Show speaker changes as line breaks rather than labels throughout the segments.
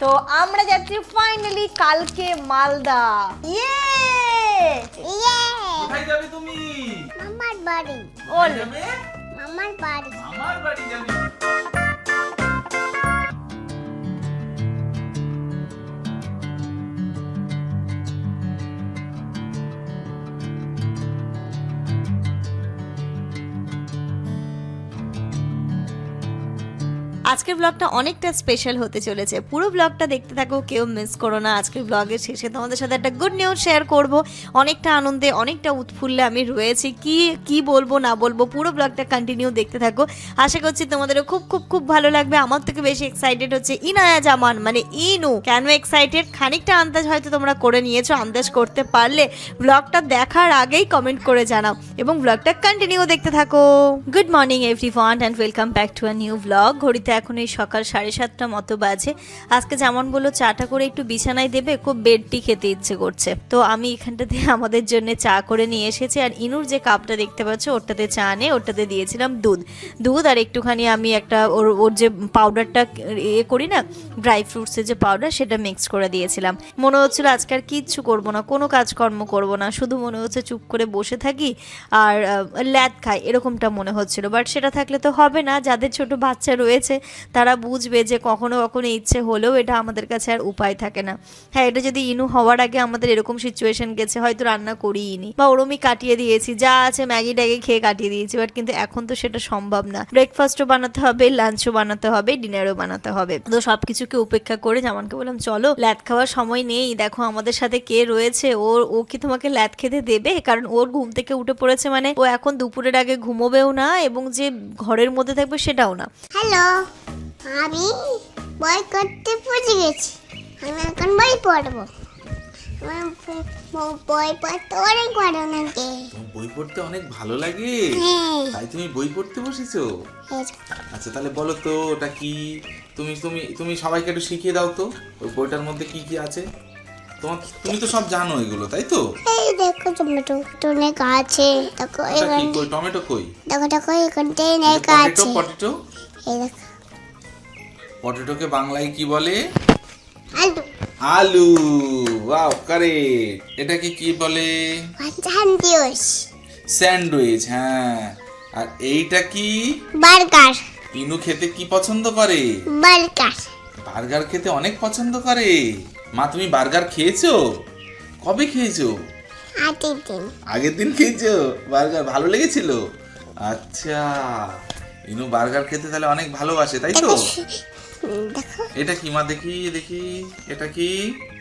তো আমরা যাচ্ছি ফাইনালি কালকে মালদা। ইয়ে
কোথায় যাবে তুমি?
মামার বাড়ি।
ওল
যাবে
মামার বাড়ি।
আমার বাড়ি যাবে।
আজকের ব্লগটা অনেকটা স্পেশাল হতে চলেছে, পুরো ব্লগটা দেখতে থাকো, কেউ মিস করো না। আজকের ব্লগের শেষে তোমাদের সাথে একটা গুড নিউজ শেয়ার করব। অনেকটা আনন্দে অনেকটা উৎফুল্লে আমি রয়েছি, কি বলবো না বলবো, পুরো ব্লগটা কন্টিনিউ দেখতে থাকো। আশা করছি তোমাদেরও খুব খুব খুব ভালো লাগবে। আমার থেকে বেশি এক্সাইটেড হচ্ছে ইনায়া জামান, মানে ইনু। কেন এক্সাইটেড খানিকটা আন্দাজ হয়তো তোমরা করে নিয়েছো, আন্দাজ করতে পারলে ব্লগটা দেখার আগেই কমেন্ট করে জানাও এবং ব্লগটা কন্টিনিউ দেখতে থাকো। Good morning everyone and welcome back to a new blog. ঘড়িতে এখন এই সকাল 7:30 মতো বাজে। আজকে যেমন বললো চাটা করে একটু বিছানায় দেবে, খুব বেডটি খেতে ইচ্ছে করছে, তো আমি এখানটাতে আমাদের জন্য চা করে নিয়ে এসেছি। আর ইনুর যে কাপটা দেখতে পাচ্ছ ওটাতে চা নেই, ওটাতে দিয়েছিলাম দুধ আর একটুখানি আমি একটা ওর যে পাউডারটা করি না, ড্রাই ফ্রুটসের যে পাউডার, সেটা মিক্স করে দিয়েছিলাম। মনে হচ্ছিল আজকে আর কিচ্ছু করবো না, কোনো কাজকর্ম করবো না, শুধু মনে হচ্ছে চুপ করে বসে থাকি আর ল্যাদ খাই, এরকমটা মনে হচ্ছিল। বাট সেটা থাকলে তো হবে না, যাদের ছোট বাচ্চা রয়েছে তারা বুঝবে যে কখনো কখনো ইচ্ছে হলেও এটা আমাদের কাছে আর উপায় থাকে না। হ্যাঁ, এটা যদি ইনু হওয়ার আগে আমাদের এরকম সিচুয়েশন গেছে, হয়তো রান্না করিনি বা ওরমই কাটিয়ে দিয়েছি, যা আছে ম্যাগি ট্যাগি খেয়ে কাটিয়ে দিয়েছি। বাট কিন্তু এখন তো সেটা সম্ভব না, ব্রেকফাস্টও বানাতে হবে, লাঞ্চও বানাতে হবে, ডিনারও বানাতে হবে। তো সবকিছুকে উপেক্ষা করে জামানকে বললাম চলো, ল্যাদ খাওয়ার সময় নেই, দেখো আমাদের সাথে কে রয়েছে, ও কি তোমাকে ল্যাদ খেতে দেবে? কারণ ওর ঘুম থেকে উঠে পড়েছে, মানে ও এখন দুপুরের আগে ঘুমোবেও না এবং যে ঘরের মধ্যে থাকবে সেটাও না।
হ্যালো, আমি বই করতে পড়ে গেছি। আমি এখন বই পড়বো। আমার বই পড়তে অনেক ভালো লাগে।
তোমার বই পড়তে অনেক ভালো লাগে?
হ্যাঁ।
তাই তুমি বই পড়তে বসেছো? আচ্ছা তাহলে বলো তো ওটা কি? তুমি তুমি তুমি সবাইকে একটু শিখিয়ে দাও তো ওই বইটার মধ্যে কি কি আছে। তুমি তো সব জানো এগুলো, তাই তো?
এই দেখো টমেটো অনেক আছে। দেখো
ওটা কি?
এখানে
কই টমেটো কই?
দেখো এখানতে অনেক আছে।
পটেটো
এই দেখো
পটেটোকে বাংলায় কি বলে?
আলু।
আলু। Wow, correct. এটাকে কি বলে?
স্যান্ডউইচ।
স্যান্ডউইচ। হ্যাঁ। আর এইটা কি?
বার্গার।
ইনু খেতে কি পছন্দ করে?
বার্গার।
বার্গার খেতে অনেক পছন্দ করে। মা, তুমি বার্গার খেয়েছো? কবে খেয়েছো? আগের দিন খেয়েছো বার্গার? ভালো লেগেছিল? আচ্ছা, ইনু বার্গার খেতে তাহলে অনেক ভালোবাসে, তাই তো?
দেখো
এটা কি মা? দেখি দেখি, এটা কি?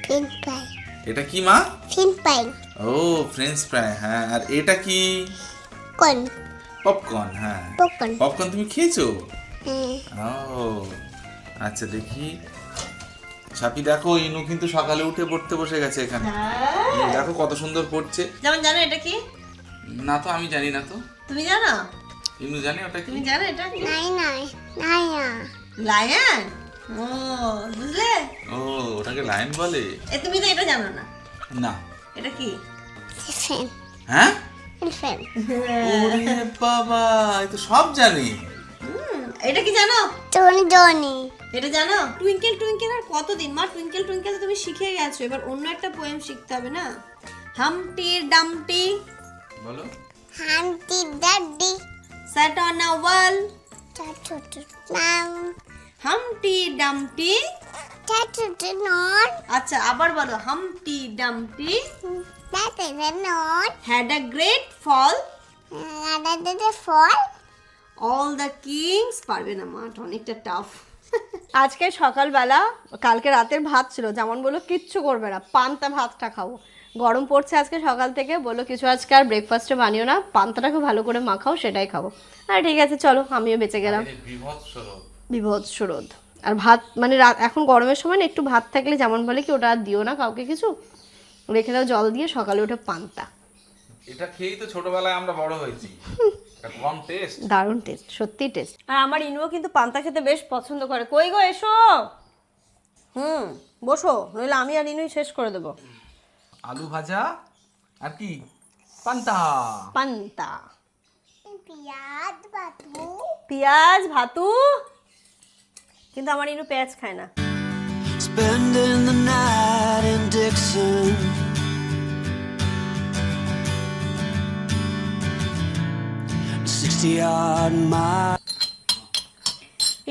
French fry.
এটা কি মা?
French fry.
ও, ফ্রেঞ্চ ফ্রাই। হ্যাঁ, আর এটা কি?
কোন?
পপকর্ন। হ্যাঁ,
পপকর্ন।
পপকর্ন তুমি খেয়েছো?
হ্যাঁ।
ও আচ্ছা, দেখি সাপি, দেখো ইনু কিন্তু সকালে উঠে পড়তে বসে গেছে এখানে। দেখো কত সুন্দর পড়ছে।
যেমন জানো এটা কি?
না তো, আমি জানি না তো।
তুমি জানো?
ইনু জানে ওটা কি?
তুমি জানো এটা কি?
নাই নাই নাই না।
লায়ন। ও, বুঝলে?
ও, ওটাকে লায়ন বলে?
তুমি তো এটা জানো না।
না।
এটা কি?
ফ্রেন।
হ্যাঁ?
ফ্রেন।
ওরে বাবা, এই তো সব জানি।
এটা কি জানো?
জনি।
এটা জানো? টুইঙ্কেল টুইঙ্কেল আর কতদিন? মা, টুইঙ্কেল টুইঙ্কেল তো তুমি শিখে গেছো, এবার অন্য একটা পোয়েম শিখতে হবে না? হামটি ডামটি
বলো।
হান্টি ডাডি
sat on a wall.
টাটু নাম
হামটি ডামটি।
টাটু নট
আচ্ছা, আবার বলো। হামটি ডামটি
টাটু নট
had a great fall.
আদাদে ফল
All the kings. পারবে না মা, অনেকটা টাফ। আজকে সকালবেলা, কালকে রাতের ভাত ছিল, যেমন বললো কিচ্ছু করবে না, পান্তা ভাতটা খাবো। গরম পড়ছে আজকে সকাল থেকে, বললো কিছু আজকে আর ব্রেকফাস্টে বানিও না, পান্তাটাকে ভালো করে মাখাও, সেটাই খাবো। আর ঠিক আছে চলো, আমিও বেঁচে গেলাম। বিভৎস রোদ আর ভাত, মানে এখন গরমের সময় না একটু ভাত থাকলে যেমন বলে কি, ওটা আর দিও না কাউকে কিছু, রেখে দাও জল দিয়ে, সকালে ওঠে পান্তা।
এটা খেয়েই তো ছোটবেলায় আমরা বড় হয়েছি। এটা কম টেস্ট।
দারুণ টেস্ট, সত্যি টেস্ট। আর আমার ইনুও কিন্তু পান্তা খেতে বেশ পছন্দ করে। কই গো, এসো। বসো, নইলে আমি আর ইনুই শেষ করে দেবো।
আলু ভাজা আর কি? পান্তা।
পান্তা,
পিয়াজ বাটু
পেঁয়াজ ভাতু। কিন্তু আমার ইনু পেঁয়াজ খায় না।
spending the night in Dixon. A 60-yard mile.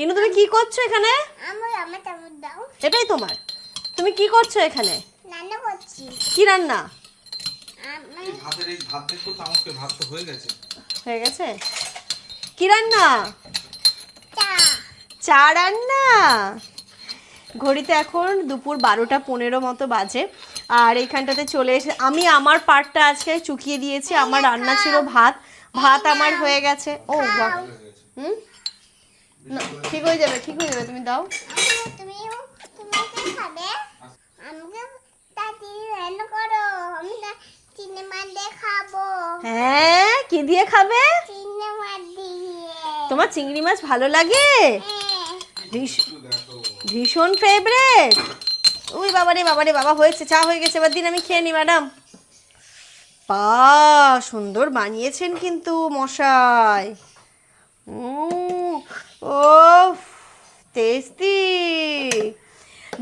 ইনু তুমি কি করছো এখানে?
আমার চামচ দাও।
এটাই তোমার? তুমি কি করছো এখানে?
রান্না করছি।
কি রান্না?
এই ভাত দেখো চামচকে, ভাত তো হয়ে গেছে।
হয়ে গেছে? কি রান্না?
চা।
চা রান্না। ঘড়িতে এখন দুপুর 12:15 মতো বাজে। আর এইখানটাতে চলে এসে আমি আমার পার্টটা আজকে চুকিয়ে দিয়েছি। আমার রান্না ছিল ভাত, ভাত আমার হয়ে গেছে। ও বাহ, হুম, না, ঠিক হয়ে যাবে, ঠিক হয়ে যাবে, তুমি দাও।
তুমি কি খাবে? আমাকে তাড়াতাড়ি রান্না করো, আমি সিনেমা দেখাবো।
হ্যাঁ, কি দিয়ে খাবে?
সিনেমা দিয়ে।
তোমার চিংড়ি মাছ ভালো লাগে?
হ্যাঁ।
ভীষণ ফেভারিট। ওই বাবারে বাবারে বাবা, হয়েছে, চা হয়ে গেছে, এবার দিন আমি খেয়ে নি ম্যাডাম। সুন্দর বানিয়েছেন কিন্তু মশাই। ও টেস্টি।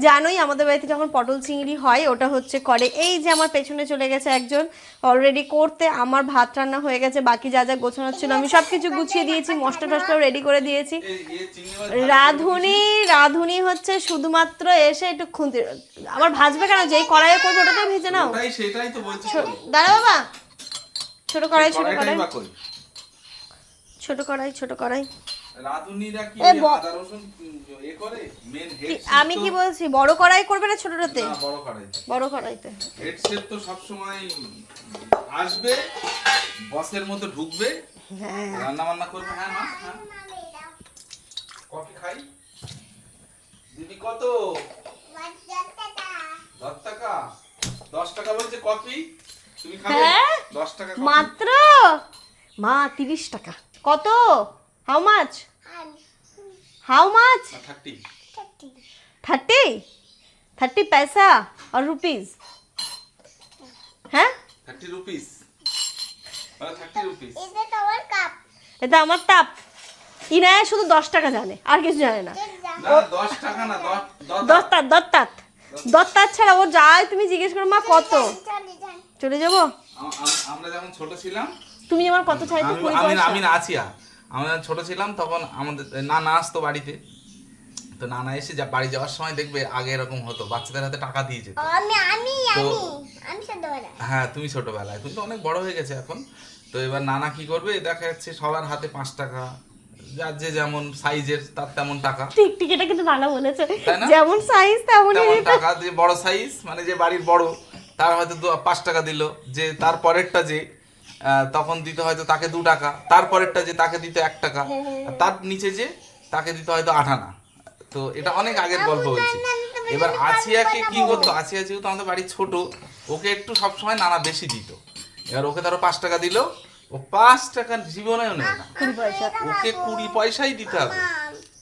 জানোই আমাদের বাড়িতে যখন পটল চিংড়ি হয় ওটা হচ্ছে করে এই যে আমার পেছনে চলে গেছে একজন অলরেডি করতে। আমার ভাত রান্না হয়ে গেছে, বাকি যা যা গোছানো ছিল আমি সব কিছু গুছিয়ে দিয়েছি, মশলা টসলাও রেডি করে দিয়েছি। রাঁধুনি হচ্ছে শুধুমাত্র এসে একটু খুন্তি, আবার ভাজবে কেন, যেই কড়াইয়ে করবে ওটাতেই ভেজে নাও।
সেটাই তো বলছি।
দাঁড়া বাবা, ছোট কড়াই ছোট কড়াই
কড়াইটাই বা কই?
ছোট কড়াই ছোট কড়াই।
রাঁধুনিরা কি আদা রসুন এ করে? মেন হেড
আমি কি বলছি, বড় কড়াই করবে না ছোটটাতে?
না, বড় কড়াই।
বড় কড়াইতে।
হেড শেফ তো সব সময় আসবে, বসের মতো ঢুকবে, রান্না বান্না করবে। হ্যাঁ মা, হ্যাঁ। কফি খাই? দিদি কত? 10 টাকা। 10 টাকা বলছে কফি, তুমি খাবে?
হ্যাঁ?
10 টাকা কফি।
মাত্র? মা 30 টাকা। কত? How much? How much?
30।
30 पैसा और रुपीज? হ্যাঁ
30 রুপিস, মানে 30 রুপিস।
এটা তোমার কাপ।
এটা আমার টাপ। ইনায়া শুধু 10 টাকা জানে, আর কিছু জানে না।
না 10 টাকা না, 10
দত্তাত ছাড়া ও যায়, তুমি জিজ্ঞেস করো মা কত।
চলে যান।
চলে যাবো?
আমরা যখন ছোট ছিলাম,
তুমি আমার কত চাইতে? 20 পয়সা।
আমি নাচিয়া, আমরা যখন ছোট ছিলাম তখন আমাদের নানা আসতো বাড়িতে, তো নানা এসে বাড়ি যাওয়ার সময় দেখবে আগে এরকম হতো, বাচ্চাদের হাতে টাকা দিয়ে যেত।
আমি ছোটবেলা।
হ্যাঁ তুমি ছোটবেলায়, তুমি তো অনেক বড় হয়ে গেছে এখন। তো এবার নানা কি করবে, দেখা যাচ্ছে সবার হাতে 5 টাকা, যার যে যেমন সাইজের তার তেমন টাকা।
ঠিক এটা কিন্তু নানা বলেছে,
তাই না?
যেমন সাইজ তেমন
টাকা, যে বড় সাইজ মানে যে বাড়ির বড় তার হয়তো 5 টাকা দিল, যে তার পরেরটা যে তখন দিতে হয়তো তাকে 2 টাকা, তারপরেরটা যে তাকে দিতে 1 টাকা, আর তার নিচে যে তাকে দিতে হয়তো 8 আনা। তো এটা অনেক আগের গল্প বলছি। এবার আসিয়াকে কি করতো, আসিয়া যেহেতু আমাদের বাড়ি ছোট, ওকে একটু সবসময় নানা বেশি দিত। এবার ওকে ধরো 5 টাকা দিল, ও 5 টাকা জীবনেও নেবে না,
20 পয়সা।
ওকে 20 পয়সাই দিতে হবে।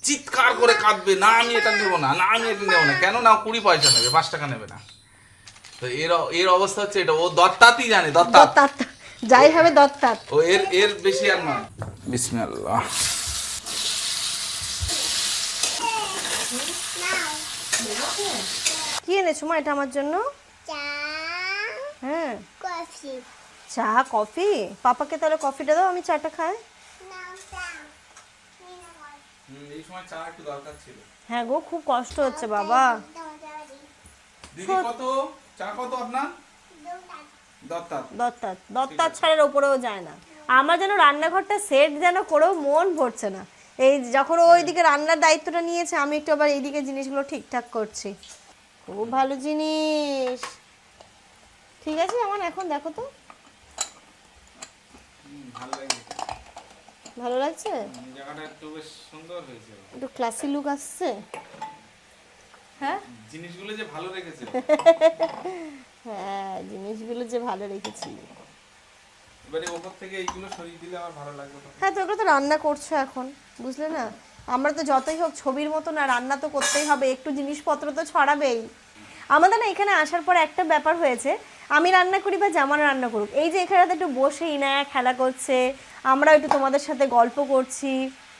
চিৎকার করে কাঁদবে, না আমি এটা নেবো না, না আমি এটা নেবো না। কেন না, 20 পয়সা নেবে, 5 টাকা নেবে না। তো এর অবস্থা হচ্ছে এটা, ও দত্তাতই জানে,
দত্তাত যাই হবে দত্তাত।
ও এর বেশি আর নয়। বিসমিল্লাহ।
কি এনেছো মা এটা আমার জন্য?
চা,
হ্যাঁ,
কফি।
চা কফি। পাপাকে তাহলে কফিটা দাও, আমি চাটা খাই।
নাও চা।
এই সময় চা একটু দরকার ছিল।
হ্যাঁ গো, খুব কষ্ট হচ্ছে বাবা।
দিদি কত চা, কত আপনার?
দত্তাত ছাড়ের ওপরেও যায় না। আমার যেন রান্নাঘরটা সেট যেন করেও মন ভরছে না। এই যখন ও ওইদিকে রান্নার দায়িত্বটা নিয়েছে, আমি একটু আবার এইদিকে জিনিসগুলো ঠিকঠাক করছি। খুব ভালো জিনিস। ঠিক আছে, আমার এখন দেখো তো ভালো লাগছে,
জায়গাটা একটু বেশ সুন্দর হয়েছে,
একটু ক্লাসি লুক আসছে। হ্যাঁ
জিনিসগুলো যে ভালো রেখেছে।
হ্যাঁ, জিনিসগুলো যে ভালো রেখেছি।
এবারে ওপর থেকে এইগুলো সরিয়ে দিলে আমার ভালো লাগবে।
হ্যাঁ, তো ওগুলো তো রান্না করছো এখন, বুঝলে না? আমরা তো যতই হোক ছবির মতো না, রান্না তো করতেই হবে, একটু জিনিসপত্র তো ছড়াবেই। আমাদের না এখানে আসার পর একটা ব্যাপার হয়েছে, আমি রান্না করি বা জামান রান্না করুক, এই যে এখানে একটু বসে ইনায়া খেলা করছে, আমরা একটু তোমাদের সাথে গল্প করছি,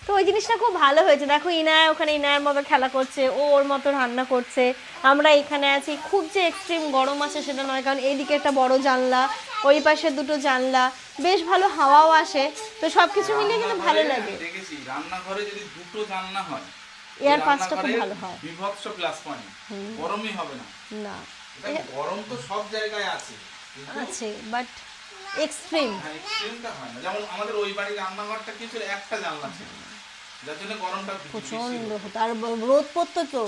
তো ওই জিনিসটা খুব ভালো হয়েছে। দেখো ইনায়া ওখানে ইনায়ার মতো খেলা করছে, ও ওর মতো রান্না করছে, আমরা এখানে আছি। খুব যে এক্সট্রিম গরম আছে সেটা নয়, কারণ এইদিকে একটা বড় জানলা, ওই পাশে দুটো জানলা, বেশ ভালো হাওয়াও আসে। তো সব কিছু মিলিয়ে কিন্তু ভালো লাগে।
দেখেছি রান্নাঘরে যদি দুটো জানলা হয়,
এয়ার পাসটা খুব ভালো হয়।
বিভৎস প্লাস পয়েন্ট, গরমই হবে না।
না
এটা গরম তো সব জায়গায় আছে,
আছে, বাট এক্সট্রিম।
হ্যাঁ এক্সট্রিমটা হয় না। যেমন আমাদের ওই বাড়ির রান্নাঘরটা কি ছিল, একটা জানলা ছিল, যার জন্য গরমটা
প্রচন্ড হতো। আর রোদ পড়তো তো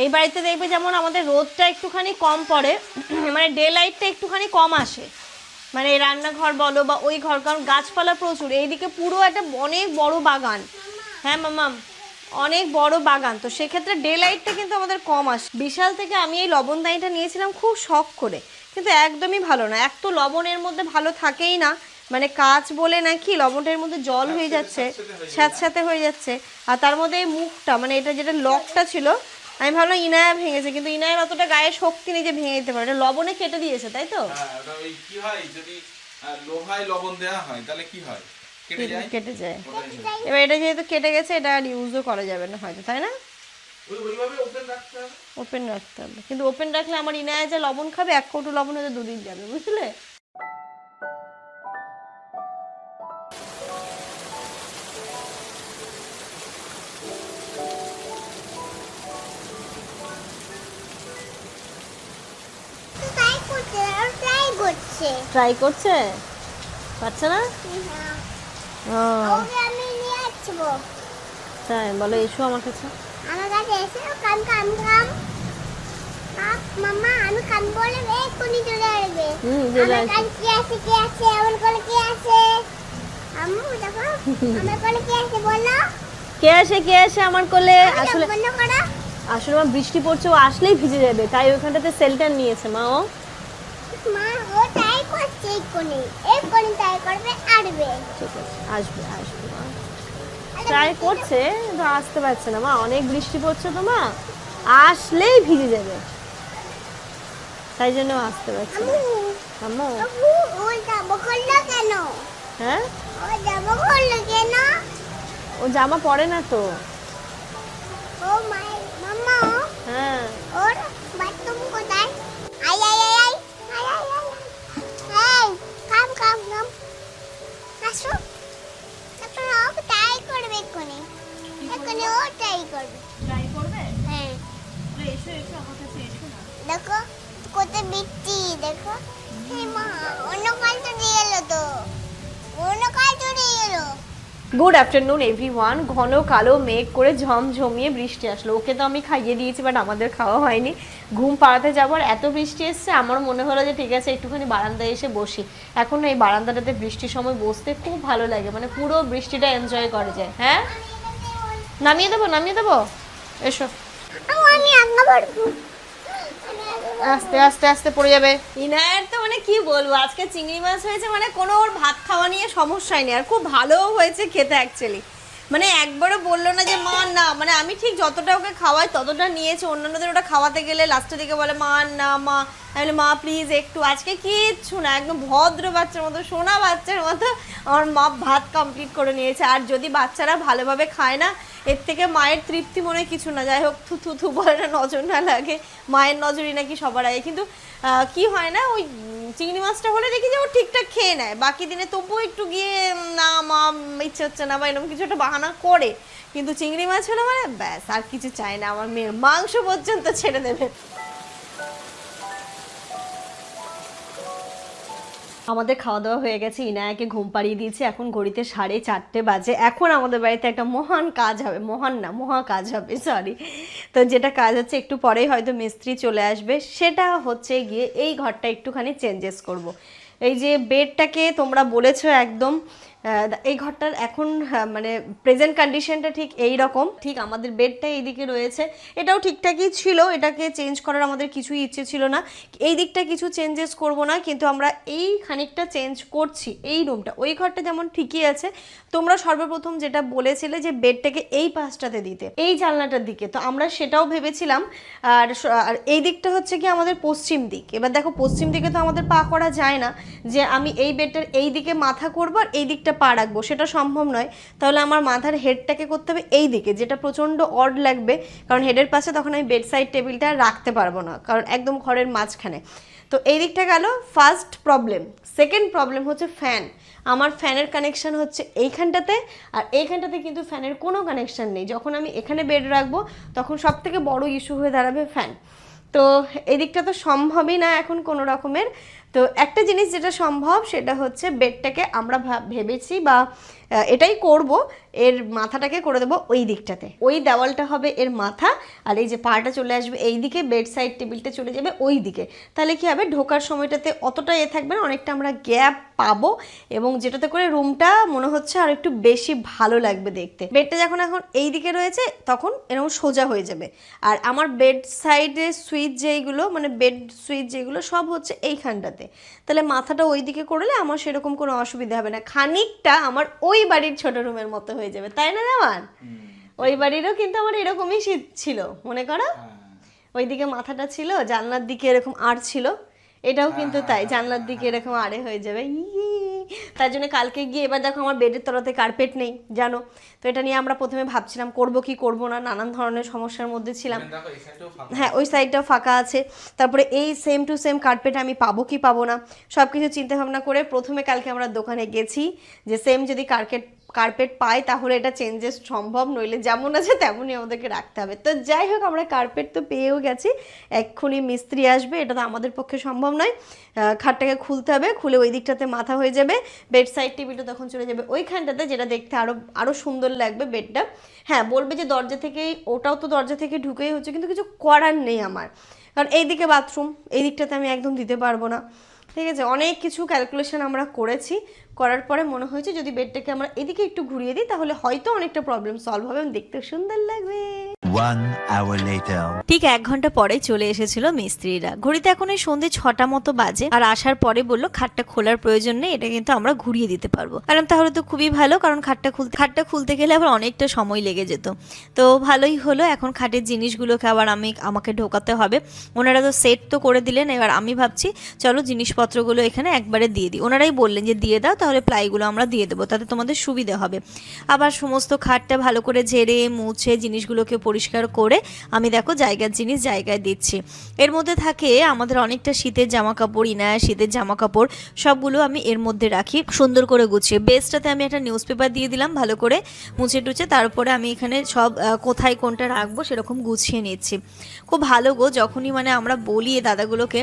এই বাড়িতে, দেখবে যেমন আমাদের রোদটা একটুখানি কম পড়ে, মানে ডে লাইটটা একটুখানি কম আসে, মানে এই রান্নাঘর বলো বা ওই ঘর, কারণ গাছপালা প্রচুর। এইদিকে পুরো একটা অনেক বড় বাগান। হ্যাঁ মামাম, অনেক বড় বাগান, তো সেক্ষেত্রে ডে লাইটটা কিন্তু আমাদের কম আসে। বিশাল থেকে আমি এই লবণদানিটা নিয়েছিলাম খুব শখ করে, কিন্তু একদমই ভালো না। এক তো লবণের মধ্যে ভালো থাকেই না, মানে কাঁচ বলে নাকি লবণটার মধ্যে জল হয়ে যাচ্ছে, স্যাঁতস্যাঁতে হয়ে যাচ্ছে। আর তার মধ্যে এই মুখটা, মানে এটা যেটা লকটা ছিল, আমি ভাবলাম ইনায়া ভেঙেছে, কিন্তু ইনায়ের অতটা গায়ে শক্তি নেই যে ভেঙে দিতে পারে। এটা লবণে কেটে দিয়েছে, তাই তো?
হ্যাঁ ওটা ওই কি হয়, যদি লোহায় লবণ দেওয়া হয় তাহলে কি হয়, কেটে যায়।
এবার এটা যেহেতু কেটে গেছে, এটা আর ইউজও করা যাবে না হয়তো, তাই না?
ওইভাবে ওপেন রাখতে হবে।
ওপেন রাখতে হবে, কিন্তু ওপেন রাখলে আমার ইনায়া যে লবণ খাবে, 1 কৌটো লবণ হয়তো 2 দিন যাবে, বুঝলে? ট্রাই করছে, পারছে না?
ওকে আমি নিয়ে আসবো।
তাই বলো, এসো আমার কাছে।
আমার কাছে এসে কাম। মাম্মা আমি কাম বলে এক্ষুনি চলে আসবে।
চলে
আমার কাছে কি আছে আমার কোলে কি আছে? আম্মু দেখো আমার কোলে কি আছে বলো।
কে আসে আমার কোলে? আসলে
বন্ধ করো।
আমার বৃষ্টি পড়ছে, ও আসলেই ভিজে যাবে, তাই ওইখানটাতে শেল্টার নিয়েছে মা। ও
মা ও তাই করছে, এক্ষুনি তাই করবে আসবে।
ঠিক আছে, আসবে মা। ট্রাই করছে কিন্তু আসতে পারছে না মা, অনেক বৃষ্টি পড়ছে তো মা, আসলেই ভিজে যাবে, তাই জন্য আসতে পারছে না। আম্মু
ও জামা খুললো কেন?
হ্যাঁ,
ও জামা খুললো কেন?
ও জামা পরে না তো।
ও মাম্মা
হ্যাঁ,
ওর বাথরুম কোথায়? আই কাম আসো। তারপর ও ট্রাই করবে এক্ষুনি ও ট্রাই করবে। হ্যাঁ দেখো কোথায় বৃষ্টি, দেখো। এই মা অন্য কাল তো দিয়ে এলো তো,
গুড আফটারনুন এভরিওয়ান। ঘন কালো মেঘ করে ঝমঝমিয়ে বৃষ্টি আসলো। ওকে তো আমি খাইয়ে দিয়েছি, বাট আমাদের খাওয়া হয়নি। ঘুম পাড়াতে যাবার এত বৃষ্টি এসছে, আমার মনে হলো যে ঠিক আছে একটুখানি বারান্দায় এসে বসি। এখন এই বারান্দাটাতে বৃষ্টির সময় বসতে খুব ভালো লাগে, মানে পুরো বৃষ্টিটা এনজয় করা যায়। হ্যাঁ, নামিয়ে দেবো, এসো।
আমি আঙ্গা পড়বো।
আস্তে আস্তে আস্তে পড়ে যাবে। ইনায়ের তো মানে কি বলবো, আজকে চিংড়ি মাছ হয়েছে, মানে কোনো ওর ভাত খাওয়া নিয়ে সমস্যাই নেই, আর খুব ভালোও হয়েছে খেতে অ্যাকচুয়ালি। মানে একবারও বললো না যে মা না, মানে আমি ঠিক যতটা ওকে খাওয়াই ততটা নিয়েছে। অন্যান্যদের ওটা খাওয়াতে গেলে লাস্টের দিকে বলে মা না মা, আমি বলি মা প্লিজ একটু। আজকে কিচ্ছু না, একদম ভদ্র বাচ্চার মতো, সোনা বাচ্চার মতো আমার মা ভাত কমপ্লিট করে নিয়েছে। আর যদি বাচ্চারা ভালোভাবে খায় না, এর থেকে মায়ের তৃপ্তি মনে কিছু না। যাই হোক, থু বলে না, নজর না লাগে, মায়ের নজরই নাকি সবার আগে। কিন্তু কি হয় না, ওই চিংড়ি মাছটা হলে দেখি যে ও ঠিকঠাক খেয়ে নেয়, বাকি দিনে তবুও একটু গিয়ে না মা ইচ্ছে হচ্ছে না বা এরকম কিছু একটা বাহানা করে। কিন্তু চিংড়ি মাছ হলে মানে ব্যাস আর কিছু চাই না, আমার মেয়ের মাংস পর্যন্ত ছেড়ে দেবে। আমাদের খাওয়া দাওয়া হয়ে গেছে, ইনায়াকে ঘুম পাড়িয়ে দিয়েছি, এখন ঘড়িতে 4:30 বাজে। এখন আমাদের বাড়িতে একটা মহা কাজ হবে, সরি। তো যেটা কাজ হচ্ছে, একটু পরেই হয়তো মিস্ত্রি চলে আসবে, সেটা হচ্ছে গিয়ে এই ঘরটা একটুখানি চেঞ্জেস করব। এই যে বেডটাকে তোমরা বলেছো একদম, এই ঘরটার এখন মানে প্রেজেন্ট কন্ডিশনটা ঠিক এই রকম। ঠিক আমাদের বেডটা এইদিকে রয়েছে, এটাও ঠিকঠাকই ছিল, এটাকে চেঞ্জ করার আমাদের কিছুই ইচ্ছে ছিল না। এই দিকটা কিছু চেঞ্জেস করব না, কিন্তু আমরা এই খানিকটা চেঞ্জ করছি। এই রুমটা, ওই ঘরটা যেমন ঠিকই আছে, তোমরা সর্বপ্রথম যেটা বলেছিলে যে বেডটাকে এই পাশটাতে দিতে, এই জানলাটার দিকে, তো আমরা সেটাও ভেবেছিলাম। আর এই দিকটা হচ্ছে কি আমাদের পশ্চিম দিক। এবার দেখো, পশ্চিম দিকে তো আমাদের পা করা যায় না, যে আমি এই বেডটার এই দিকে মাথা করবো আর এই দিকটা দিকটা পা রাখবো সেটা সম্ভব নয়, তাহলে আমার মাথার হেডটাকে করতে হবে এই দিকে, যেটা প্রচণ্ড অড লাগবে, কারণ হেডের পাশে তখন আমি বেড সাইড টেবিলটা রাখতে পারবো না, কারণ একদম ঘরের মাঝখানে। তো এই দিকটা গেল ফার্স্ট প্রবলেম। সেকেন্ড প্রবলেম হচ্ছে ফ্যান। আমার ফ্যানের কানেকশান হচ্ছে এইখানটাতে, আর এইখানটাতে কিন্তু ফ্যানের কোনো কানেকশান নেই। যখন আমি এখানে বেড রাখবো তখন সব থেকে বড় ইস্যু হয়ে দাঁড়াবে ফ্যান। তো এদিকটা তো সম্ভবই না এখন কোনো রকমের। তো একটা জিনিস যেটা সম্ভব সেটা হচ্ছে বেডটাকে আমরা ভেবেছি বা এটাই করব, এর মাথাটাকে করে দেবো ওই দিকটাতে, ওই দেওয়ালটা হবে এর মাথা, আর এই যে পাটা চলে আসবে এই দিকে, বেড সাইড টেবিলটা চলে যাবে ওই দিকে। তাহলে কি হবে, ঢোকার সময়টাতে অতটা থাকবে না, অনেকটা আমরা গ্যাপ পাবো, এবং যেটাতে করে রুমটা মনে হচ্ছে আর একটু বেশি ভালো লাগবে দেখতে। বেডটা যখন এখন এই দিকে রয়েছে তখন এরকম সোজা হয়ে যাবে। আর আমার বেড সাইডে সুইচ যেইগুলো, মানে বেড সুইচ যেগুলো সব হচ্ছে এইখানটাতে, তাহলে মাথাটা ওই দিকে করলে আমার সেরকম কোনো অসুবিধা হবে না। খানিকটা আমার ওই বাড়ির ছোট রুমের মতো হয়ে যাবে, তাই না জামান? ওই বাড়িরও কিন্তু আমার এরকমই শীত ছিল, মনে করো ওইদিকে মাথাটা ছিল, জানলার দিকে এরকম আর ছিল, এটাও কিন্তু তাই, জানলার দিকে এরকম আড়ে হয়ে যাবে। তার জন্য কালকে গিয়ে এবার দেখো আমার বেডের তলাতে কার্পেট নেই জানো, তো এটা নিয়ে আমরা প্রথমে ভাবছিলাম করব কি করব না, নানান ধরনের সমস্যার মধ্যে ছিলাম। হ্যাঁ, ওই সাইডটাও ফাঁকা আছে, তারপরে এই সেম টু সেম কার্পেট আমি পাবো কি পাবো না সব কিছু চিন্তা ভাবনা করে প্রথমে কালকে আমরা দোকানে গেছি যে সেম যদি কার্পেট পাই তাহলে এটা চেঞ্জেস সম্ভব, নইলে যেমন আছে তেমনই আমাদেরকে রাখতে হবে। তো যাই হোক আমরা কার্পেট তো পেয়েও গেছি, এক্ষুনি মিস্ত্রি আসবে, এটা তো আমাদের পক্ষে সম্ভব নয়। খাটটাকে খুলতে হবে, খুলে ওই দিকটাতে মাথা হয়ে যাবে, বেড সাইড টেবিলটা তখন চলে যাবে ওইখানটাতে, যেটা দেখতে আরও সুন্দর লাগবে বেডটা। হ্যাঁ, বলবে যে দরজা থেকেই, ওটাও তো দরজা থেকে ঢুকেই হচ্ছে, কিন্তু কিছু করার নেই আমার, কারণ এই দিকে বাথরুম, এই দিকটাতে আমি একদম দিতে পারবো না। ঠিক আছে, অনেক কিছু ক্যালকুলেশন আমরা করেছি, করার পরে মনে হয়েছে যদি বেডটাকে আমরা এদিকে একটু ঘুরিয়ে দিই তাহলে হয়তো অনেকটা প্রবলেম সলভ হবে এবং দেখতে সুন্দর লাগবে।
1 hour later.
ঠিক 1 ঘন্টা পরে চলে এসেছিল মিস্ত্রিরা। ঘড়িতে এখন এই সন্ধ্যে 6টা মতো বাজে, আর আসার পরে বললো খাটটা খোলার প্রয়োজন নেই, এটা কিন্তু আমরা ঘুরিয়ে দিতে পারবো। কারণ তাহলে তো খুবই ভালো, কারণ খাটটা খুলতে গেলে আবার অনেকটা সময় লেগে যেত। তো ভালোই হলো, এখন খাটের জিনিসগুলোকে আবার আমাকে ঢোকাতে হবে। ওনারা তো সেট তো করে দিলেন, এবার আমি ভাবছি চলো জিনিসপত্রগুলো এখানে একবারে দিয়ে দিই। ওনারাই বললেন যে দিয়ে দাও, তাহলে প্লাইগুলো আমরা দিয়ে দেবো, তাতে তোমাদের সুবিধা হবে। আবার সমস্ত খাটটা ভালো করে ঝেড়ে মুছে জিনিসগুলোকে পরিষ্কার করে আমি দেখো জায়গার জিনিস জায়গায় দিচ্ছি। এর মধ্যে থাকে আমাদের অনেকটা শীতের জামা কাপড়, ইনায়া শীতের জামা কাপড়, সবগুলো আমি এর মধ্যে রাখি সুন্দর করে গুছিয়ে। বেসটাতে আমি একটা নিউজ পেপার দিয়ে দিলাম ভালো করে মুছে টুছে, তারপরে আমি এখানে সব কোথায় কোনটা রাখবো সেরকম গুছিয়ে নিচ্ছি। খুব ভালো গো, যখনই মানে আমরা বলি দাদাগুলোকে,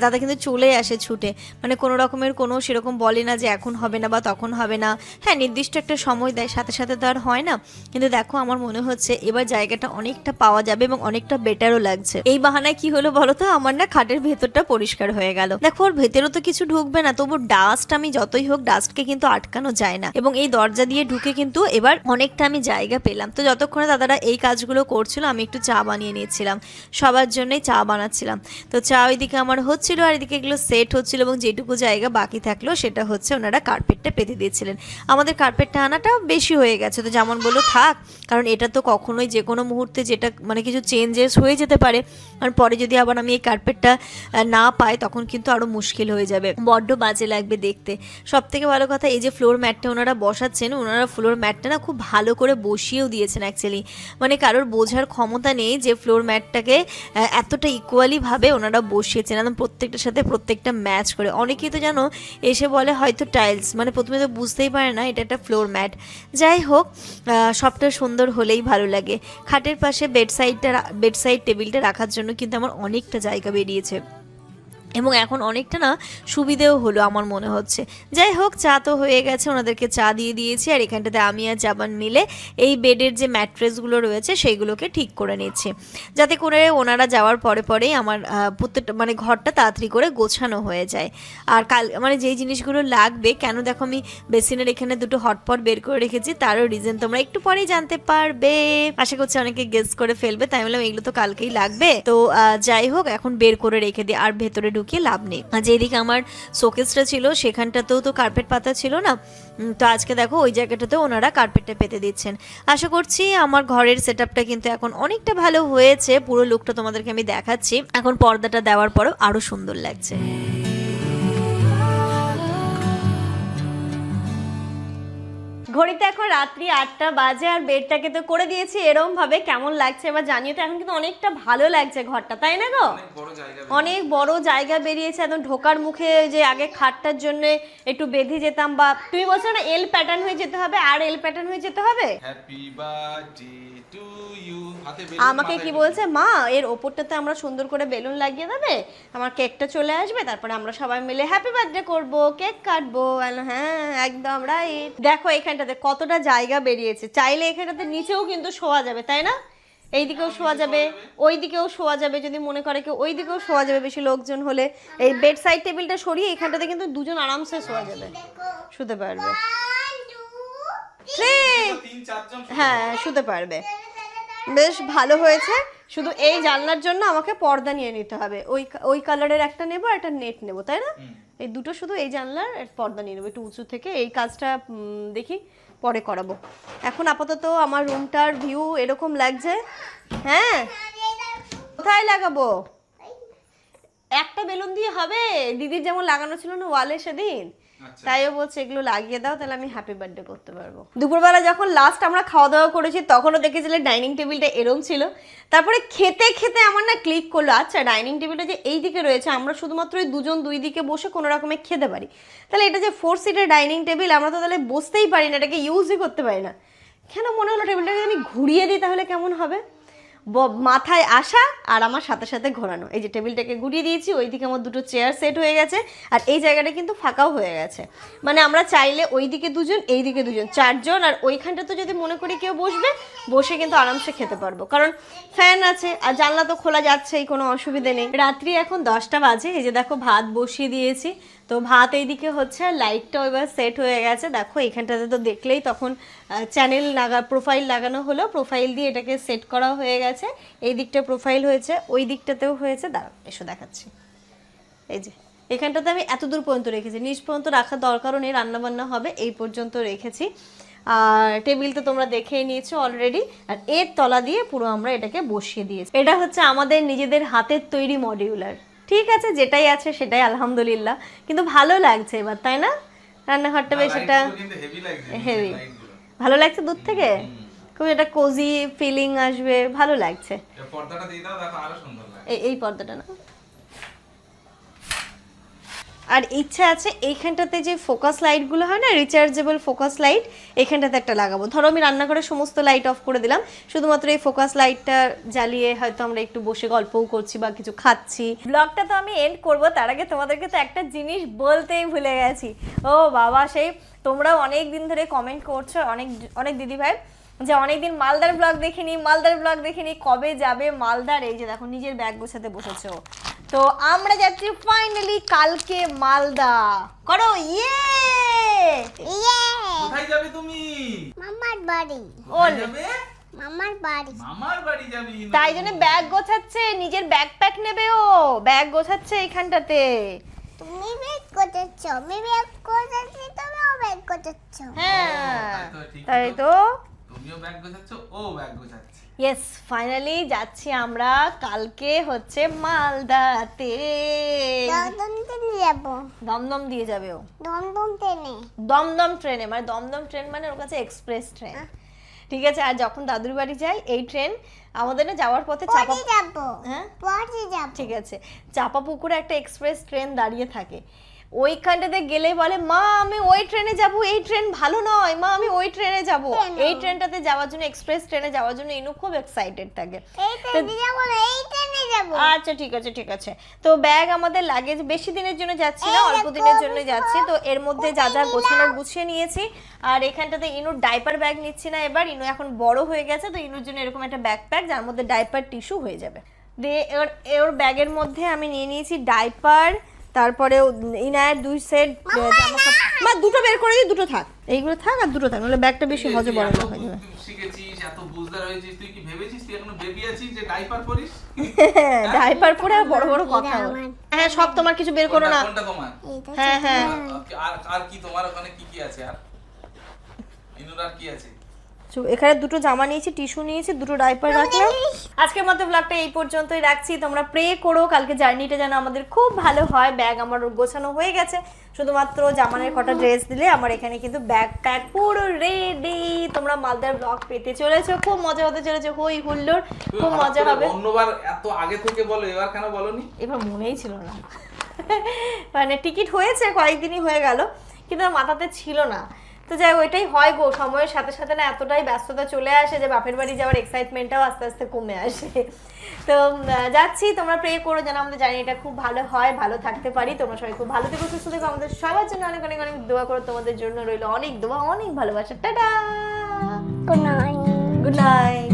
দাদা কিন্তু চলে আসে ছুটে, মানে কোনো রকমের কোনো সেরকম বলে না যে এখন হবে না বা তখন হবে না। হ্যাঁ, নির্দিষ্ট একটা সময় দেয়, সাথে সাথে তো আর হয় না। কিন্তু দেখো আমার মনে হচ্ছে এবার জায়গাটা অনেকটা পাওয়া যাবে এবং অনেকটা বেটারও লাগছে। এই বাহানায় কি হলো বলো তো, আমার না খাটের ভেতরটা পরিষ্কার হয়ে গেল। দেখো ওর ভেতরেও তো কিছু ঢুকবে না, তবু ডাস্ট, আমি যতই হোক ডাস্টকে কিন্তু আটকানো যায় না, এবং এই দরজা দিয়ে ঢুকে কিন্তু এবার অনেকটা আমি জায়গা পেলাম। তো যতক্ষণে দাদারা এই কাজগুলো করছিল আমি একটু চা বানিয়ে নিয়েছিলাম, সবার জন্যই চা বানাচ্ছিলাম। তো চা ওইদিকে আমার হচ্ছিল, আর এদিকে এগুলো সেট হচ্ছিল, এবং যেটুকু জায়গা বাকি থাকলো সেটা হচ্ছে ওনারা কার্পেটটা পেতে দিয়েছিলেন। আমাদের কার্পেটটা আনাটা বেশি হয়ে গেছে, তো যেমন বললো থাক, কারণ এটা তো কখনোই যে কোনো মুহূর্তে যেটা মানে কিছু চেঞ্জেস হয়ে যেতে পারে, আর পরে যদি আবার আমি এই কার্পেটটা না পাই তখন কিন্তু আরও মুশকিল হয়ে যাবে, বড্ড বাজে লাগবে দেখতে। সব থেকে ভালো কথা, এই যে ফ্লোর ম্যাটটা ওনারা বসাচ্ছেন, ওনারা ফ্লোর ম্যাটটা না খুব ভালো করে বসিয়েও দিয়েছেন। অ্যাকচুয়ালি মানে কারোর বোঝার ক্ষমতা নেই যে ফ্লোর ম্যাটটাকে এতটা ইকুয়ালিভাবে ওনারা বসিয়েছেন, একদম প্রত্যেকটার সাথে প্রত্যেকটা ম্যাচ করে। অনেকেই তো জানো এসে বলে হয়তো টাইলস, মানে প্রথমে তো বুঝতেই পারে না এটা একটা ফ্লোর ম্যাট। যাই হোক, সবটা সুন্দর হলেই ভালো লাগে। খাটের পাশে বেড সাইড টেবিলটা রাখার জন্য কিন্তু আমার অনেকটা জায়গা বেরিয়েছে, এবং এখন অনেকটা না সুবিধেও হলো আমার মনে হচ্ছে। যাই হোক, চা তো হয়ে গেছে, ওনাদেরকে চা দিয়ে দিয়েছি, আর এখানটাতে আমি আর জাবান মিলে এই বেডের যে ম্যাট্রেসগুলো রয়েছে সেইগুলোকে ঠিক করে নিচ্ছি, যাতে করে ওনারা যাওয়ার পরে পরেই আমার প্রত্যেকটা মানে ঘরটা তাড়াতাড়ি করে গোছানো হয়ে যায়। আর মানে যেই জিনিসগুলো লাগবে, কেন দেখো আমি বেসিনের এখানে দুটো হটপট বের করে রেখেছি, তারও রিজন তোমরা একটু পরেই জানতে পারবে। আশা করছি অনেকে গেস করে ফেলবে, তাই বললাম এগুলো তো কালকেই লাগবে। তো যাই হোক, এখন বের করে রেখে দিই, আর ভেতরে ঢুকিয়ে লাভ নেই। যেদিকে আমার শোকেসটা ছিল সেখানটাতেও তো কার্পেট পাতা ছিল না, তো আজকে দেখো ওই জায়গাটাতেও ওনারা কার্পেটটা পেতে দিচ্ছেন। আশা করছি আমার ঘরের সেটআপটা কিন্তু এখন অনেকটা ভালো হয়েছে, পুরো লুকটা তোমাদেরকে আমি দেখাচ্ছি। এখন পর্দাটা দেওয়ার পরেও আরো সুন্দর লাগছে।
ঘড়িতে এখন রাত্রি 8টা বাজে আর বেডটাকে তো করে দিয়েছি এরকম ভাবে। কেমন লাগছে এবার জানিয়ে তো। এখন কিন্তু অনেকটা ভালো লাগছে ঘরটা, তাই না গো? অনেক বড় জায়গা বেরিয়েছে। একদম ঢোকার মুখে যে আগে খাটটার জন্য একটু বেঁধে যেতাম, বা তুমি বলছো না এল প্যাটার্ন হয়ে যেতে হবে, আর এল প্যাটার্ন হয়ে যেতে হবে।
Happy birthday to you. হাতে
আমাকে কি বলছে মা, এর ওপরটাতে আমরা সুন্দর করে বেলুন লাগিয়ে দেবে, আমার কেকটা চলে আসবে, তারপরে আমরা সবাই মিলে হ্যাপি বার্থডে করবো, কেক কাটবো। হ্যাঁ একদম রাইট। দেখো এখানটাতে কতটা জায়গা বেরিয়েছে, চাইলে এখানটাতে নিচেও কিন্তু শোয়া যাবে, তাই না? এইদিকেও শোয়া যাবে, ওই দিকেও শোয়া যাবে, যদি মনে করে কেউ ওই দিকেও শোয়া যাবে বেশি লোকজন হলে। এই বেড সাইড টেবিলটা সরিয়ে এখানটাতে কিন্তু দুজন আরামসে শোয়া যাবে, শুতে পারবে। হ্যাঁ শুতে পারবে, বেশ ভালো হয়েছে। শুধু এই জানলার জন্য আমাকে পর্দা নিয়ে নিতে হবে, ওই কালারের একটা নেবো, একটা নেট নেবো, তাই না? এই দুটো শুধু এই জানলার পর্দা নিয়ে নেবো একটু উঁচু থেকে। এই কাজটা দেখি পরে করাবো। এখন আপাতত আমার রুমটার ভিউ এরকম লাগছে। হ্যাঁ কোথায় লাগাবো? একটা বেলুন দিয়ে হবে, দিদির যেমন লাগানো ছিল না ওয়ালে সেদিন, তাইও বলছে এগুলো লাগিয়ে দাও, তাহলে আমি হ্যাপি বার্থডে করতে পারবো। দুপুরবেলা যখন লাস্ট আমরা খাওয়া দাওয়া করেছি তখনও দেখেছিলে ডাইনিং টেবিলটা এরম ছিল। তারপরে খেতে খেতে আমার না ক্লিক করলো, আচ্ছা ডাইনিং টেবিলটা যে এই দিকে রয়েছে, আমরা শুধুমাত্র ওই দুজন দুই দিকে বসে কোনো রকমে খেতে পারি, তাহলে এটা যে 4 সিটের ডাইনিং টেবিল, আমরা তো তাহলে বসতেই পারি না, এটাকে ইউজই করতে পারি না। কেন মনে হলো টেবিলটাকে আমি ঘুরিয়ে দিই, তাহলে কেমন হবে? মাথায় আসা আর আমার সাথে সাথে ঘোরানো। এই যে টেবিলটাকে ঘুরিয়ে দিয়েছি, ওইদিকে আমার দুটো চেয়ার সেট হয়ে গেছে, আর এই জায়গাটা কিন্তু ফাঁকাও হয়ে গেছে। মানে আমরা চাইলে ওইদিকে দুজন, এইদিকে দুজন, 4 জন, আর ওইখানটা তো যদি মনে করি কেউ বসবে, বসে কিন্তু আরামসে খেতে পারবো, কারণ ফ্যান আছে আর জানলা তো খোলা যাচ্ছেই, কোনো অসুবিধে নেই। রাত্রি এখন 10টা বাজে। এই যে দেখো ভাত বসিয়ে দিয়েছি, তো ভাত এইদিকে হচ্ছে, আর লাইটটাও এবার সেট হয়ে গেছে। দেখো এখানটাতে তো দেখলেই তখন চ্যানেল প্রোফাইল লাগানো হলো, প্রোফাইল দিয়ে এটাকে সেট করা হয়ে গেছে। এই দিকটা প্রোফাইল হয়েছে, ওই দিকটাতেও হয়েছে। দাঁড়াও এসো দেখাচ্ছি। এই যে এখানটাতে আমি এত দূর পর্যন্ত রেখেছি, নিচ পর্যন্ত রাখার দরকারও নেই, রান্নাবান্না হবে এই পর্যন্ত রেখেছি। আর টেবিল তো তোমরা দেখেই নিয়েছো অলরেডি, আর এর তলা দিয়ে পুরো আমরা এটাকে বসিয়ে দিয়েছি। এটা হচ্ছে আমাদের নিজেদের হাতের তৈরি মডিউলার। ঠিক আছে, যেটাই আছে সেটাই আলহামদুলিল্লাহ, কিন্তু ভালো লাগছে এবার, তাই না? রান্নাঘরটা বেশ একটা হেভি ভালো লাগছে দূর থেকে, খুব একটা কোজি ফিলিং আসবে, ভালো লাগছে। এই পর্দাটা না, আর ইচ্ছা আছে এইখানটাতে যে ফোকাস লাইটগুলো হয় না, রিচার্জেবল ফোকাস লাইট, এখানটাতে একটা লাগাবো। ধরো আমি রান্নাঘরের সমস্ত লাইট অফ করে দিলাম, শুধুমাত্র এই ফোকাস লাইটটা জ্বালিয়ে হয়তো আমরা একটু বসে গল্পও করছি বা কিছু খাচ্ছি। ব্লগটা তো আমি এন্ড করবো, তার আগে তোমাদেরকে তো একটা জিনিস বলতেই ভুলে গেছি। ও বাবা, সেই তোমরাও অনেক দিন ধরে কমেন্ট করছো, অনেক দিদি ভাই, যে অনেকদিন মালদার ব্লগ দেখিনি, কবে যাবে মালদার। এই যে দেখো নিজের ব্যাগ গোছাতে বসেছো। তো আমরা যাচ্ছি ফাইনালি কালকে মালদা। করো ইয়ে।
কোথায় যাবে তুমি?
মামার বাড়ি।
মামার বাড়ি যাবি?
তাই জন্য ব্যাগ গোছাচ্ছে, নিজের ব্যাকপ্যাক নেবে, ও ব্যাগ গোছাচ্ছে এইখানটাতে।
তুমি ব্যাগ গোছাচ্ছ, আমি ব্যাগ গোছাচ্ছি, তুমিও ব্যাগ গোছাচ্ছ।
হ্যাঁ তাই তো,
তুমিও ব্যাগ গোছাচ্ছ, ও ব্যাগ গোছাচ্ছে।
ইয়েস, ফাইনালি যাচ্ছি আমরা কালকে হচ্ছে মালদাতে। দমদম দিয়ে যাবে ও, দমদম ট্রেনে, মানে দমদম ট্রেন মানে ওর কাছে এক্সপ্রেস ট্রেন। ঠিক আছে, আর যখন দাদুর বাড়ি যাই এই ট্রেন আমাদের না যাওয়ার পথে ঠিক আছে, চাপা পুকুরে একটা এক্সপ্রেস ট্রেন দাঁড়িয়ে থাকে, ওইখানটাতে গেলে বলে মা আমি ওই ট্রেনে যাব, এই ট্রেন ভালো নয় মা, আমি ওই ট্রেনে যাব। এই ট্রেনটাতে যাওয়ার জন্য, এক্সপ্রেস ট্রেনে যাওয়ার জন্য ইনু খুব এক্সাইটেড থাকে। আচ্ছা ঠিক আছে। তো ব্যাগ আমাদের লাগেজ বেশি দিনের জন্য যাচ্ছি না, অল্প দিনের জন্য যাচ্ছি, তো এর মধ্যে যা যা গোছানোর গুছিয়ে নিয়েছি। আর এখানটাতে ইনুর ডাইপার ব্যাগ নিচ্ছি না এবার, ইনু এখন বড় হয়ে গেছে, তো ইনুর জন্য এরকম একটা ব্যাকপ্যাক যার মধ্যে ডাইপার টিস্যু হয়ে যাবে। দিয়ে ওর ব্যাগের মধ্যে আমি নিয়ে নিয়েছি ডাইপার, তারপরে ইনায়ের 2 সেট জামা কাপড়। মা দুটো বের করে দিই, দুটো থাক, এইগুলো থাক আর দুটো থাক, নাহলে ব্যাগটা বেশি হজে বড় না হয়ে যাবে।
শিখেছিস, এত বুঝদার হয়েছিস, তুই কি ভেবেছিস তুই এখনো বেবি আছিস যে ডাইপার পরিস?
ডাইপার পরে বড় বড় কথা বল। হ্যাঁ সব তোমার, কিছু বের করো না।
কোনটা তোমার?
হ্যাঁ
আর কি তোমার ওখানে কি আছে? আর ইনুর আর কি আছে?
এখানে দুটো জামা নিয়েছি, টিস্যু নিয়েছি, দুটো ডাইপার রাখলাম। আজকের মতো ব্লগটা এই পর্যন্তই রাখছি। তোমরা প্রে করো কালকে জার্নিটা যেন আমাদের খুব ভালো হয়। ব্যাগ আমার গোছানো হয়ে গেছে, শুধুমাত্র জামানের কটা ড্রেস দিলে আমার এখানে কিন্তু ব্যাগ ট্যাগ পুরো রেডি। তোমরা মালদার ব্লগ পেতে চলেছো, খুব মজা হতে চলেছে, হই হুল্লোড়, খুব মজা হবে।
অন্যবার এত আগে থেকে বলো, এবার কেন বলনি?
এবার মনেই ছিল না, মানে টিকিট হয়েছে কয়েকদিনই হয়ে গেল, কিন্তু আমার মাথাতে ছিল না। তো যাই ওইটাই হয় গো, সময়ের সাথে সাথে না এতটাই ব্যস্ততা চলে আসে যে বাপের বাড়ি যাওয়ার এক্সাইটমেন্টটাও আস্তে আস্তে কমে আসে। তো যাচ্ছি, তোমরা প্রে করো যেন আমাদের জার্নিটা খুব ভালো হয়, ভালো থাকতে পারি। তোমরা সবাই খুব ভালো থেকো, সুস্থ থেকো, আমাদের সবার জন্য অনেক অনেক অনেক দোয়া করো। তোমাদের জন্য রইলো অনেক দোয়া, অনেক ভালোবাসা। Tata,
good night.
Good night.